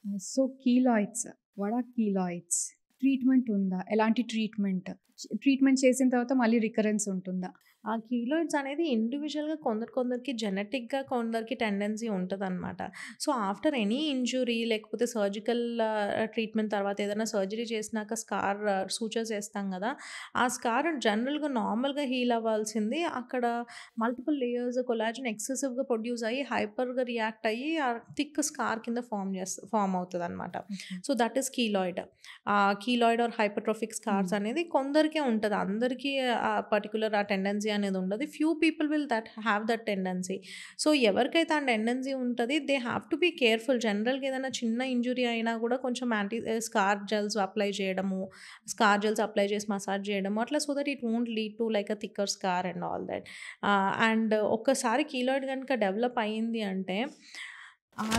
So keloids, what are keloids? Treatment ఉందా? ఎలాంటి treatment? Treatment చేసిన తర్వాత మళ్ళీ రికరెన్స్ ఉంటుందా? ఆ కీలోయిడ్స్ అనేది ఇండివిజువల్‌గా కొందరికి జెనెటిక్‌గా కొందరికి టెండెన్సీ ఉంటదనమాట. సో, ఆఫ్టర్ ఎనీ ఇంజ్యూరీ లేకపోతే సర్జికల్ ట్రీట్మెంట్ తర్వాత ఏదైనా సర్జరీ చేసినాక సూచర్స్ ఏస్తాం గదా! ఆ స్కార్ జనరల్‌గా నార్మల్‌గా హీల్ అవ్వాల్సింది అక్కడ మల్టిపుల్ లేయర్స్ కొలాజన్ ఎక్సెసివ్‌గా ప్రొడ్యూస్ అయ్యి హైపర్‌గా రియాక్ట్ అయ్యి ఆ థిక్ స్కార్ కింద ఫార్మ్ అవుతదనమాట. Okay. So, that is keloid. Keloid or hypertrophic scars అనేది కొందరికే ఉంటది. అందరికీ పర్టిక్యులర్ ఆ టెండెన్సీ అనేది ఉండదు. Few people will have that tendency. So, ఎవరికైతే ఆ టెండెన్సీ ఉంటది they have to be careful. జనరల్‌గా ఏదైనా చిన్న ఇంజ్యూరీ అయినా గూడా కొంచెం స్కార్ జెల్స్ అప్లై చేయడము, స్కార్ జెల్స్ అప్లై చేసి మసాజ్ చేయడము అట్లా so that it won't lead to like a thicker scar and all that. And ఒక్కసారి కీలాయిడ్ గనుక డెవలప్ అయింది అంటే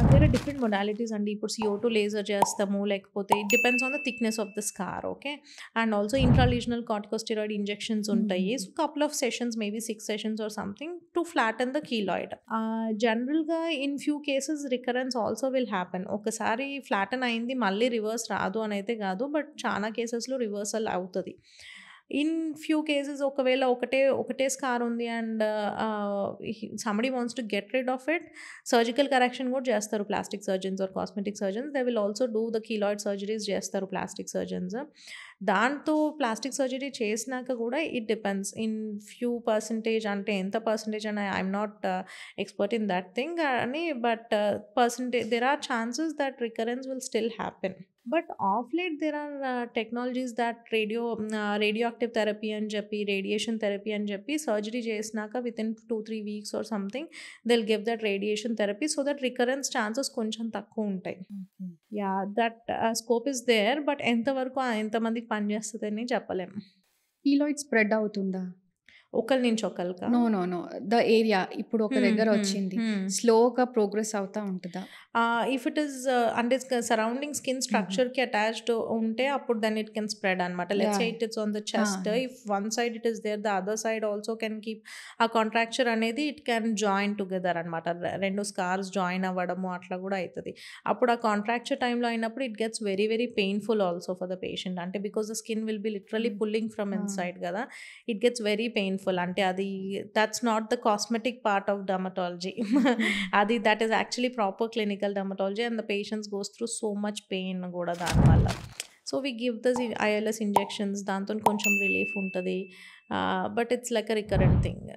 దేర్ ఆర్ డిఫరెంట్ మొడాలిటీస్ అండి. ఇప్పుడు CO2 లేజర్ చేస్తాము. లేకపోతే it depends on the thickness of the scar. Okay. And also intralesional corticosteroid injections ఉంటాయి. So, couple of sessions maybe 6 sessions or something to flatten the keloid. జనరల్‌గా in few cases recurrence also will happen. ఒకసారి flatten అయింది మళ్ళీ reverse రాదు అనైతే గాదు. But చాలా కేసెస్‌లో reversal అవుతది. ఇన్ ఫ్యూ కేసెస్ ఒకవేళ ఒకటే స్కార్ ఉంది and somebody wants to get rid of it surgical correction కూడా చేస్తారు plastic surgeons or cosmetic surgeons. They will also do the keloid surgeries చేస్తారు ప్లాస్టిక్ సర్జన్స్. దాంతో ప్లాస్టిక్ సర్జరీ చేసినాక కూడా it depends in few percentage అంటే ఎంత percentage అని I'm not expert in that thing అని but there are chances that recurrence will still happen. But of late there are technologies that radio active therapy అని చెప్పి radiation therapy అని చెప్పి surgery చేసినాక within 2-3 weeks or something they'll give that radiation therapy so that recurrence chances కొంచెం తక్కువ ఉంటాయి. Yeah! That scope is there. But ఎంతవరకు ఎంతమందికి పనిచేస్తదని చెప్పలేము. కీలాయిడ్ స్ప్రెడ్ అవుతుందా? ఒకళ్ళ నుంచి ఒకళ్ళకా? No. No. No. The area ఇప్పుడు ఒక దగ్గర హ్మ్. వచ్చింది. హ్మ్. స్లోగా ప్రోగ్రెస్ అవుతా ఉంటదా? ఇఫ్ ఇట్ ఈస్ అంటే సరౌండింగ్ స్కిన్ స్ట్రక్చర్‌కి అటాచ్డ్ ఉంటే అప్పుడు దెన్ ఇట్ కెన్ స్ప్రెడ్ అనమాట. Let's say yeah! It is on the chest. If one side it is there the other side also can keep a contracture అనేది it can join together అనమాట. 2 scars join అవ్వడము అట్లా కూడా అయితది. అప్పుడు ఆ contracture టైమ్‌లో అయినప్పుడు it gets very very painful also for the patient. అంటే because the skin will be literally pulling from inside గదా! It gets very painful. అంటే అది that's not the cosmetic part of dermatology. అది that is actually proper clinical dermatology and the patients goes through so much pain కూడా దానివల్ల. So, we give the ILS injections దాంతోని కొంచెం relief ఉంటది. But it's like a recurrent thing.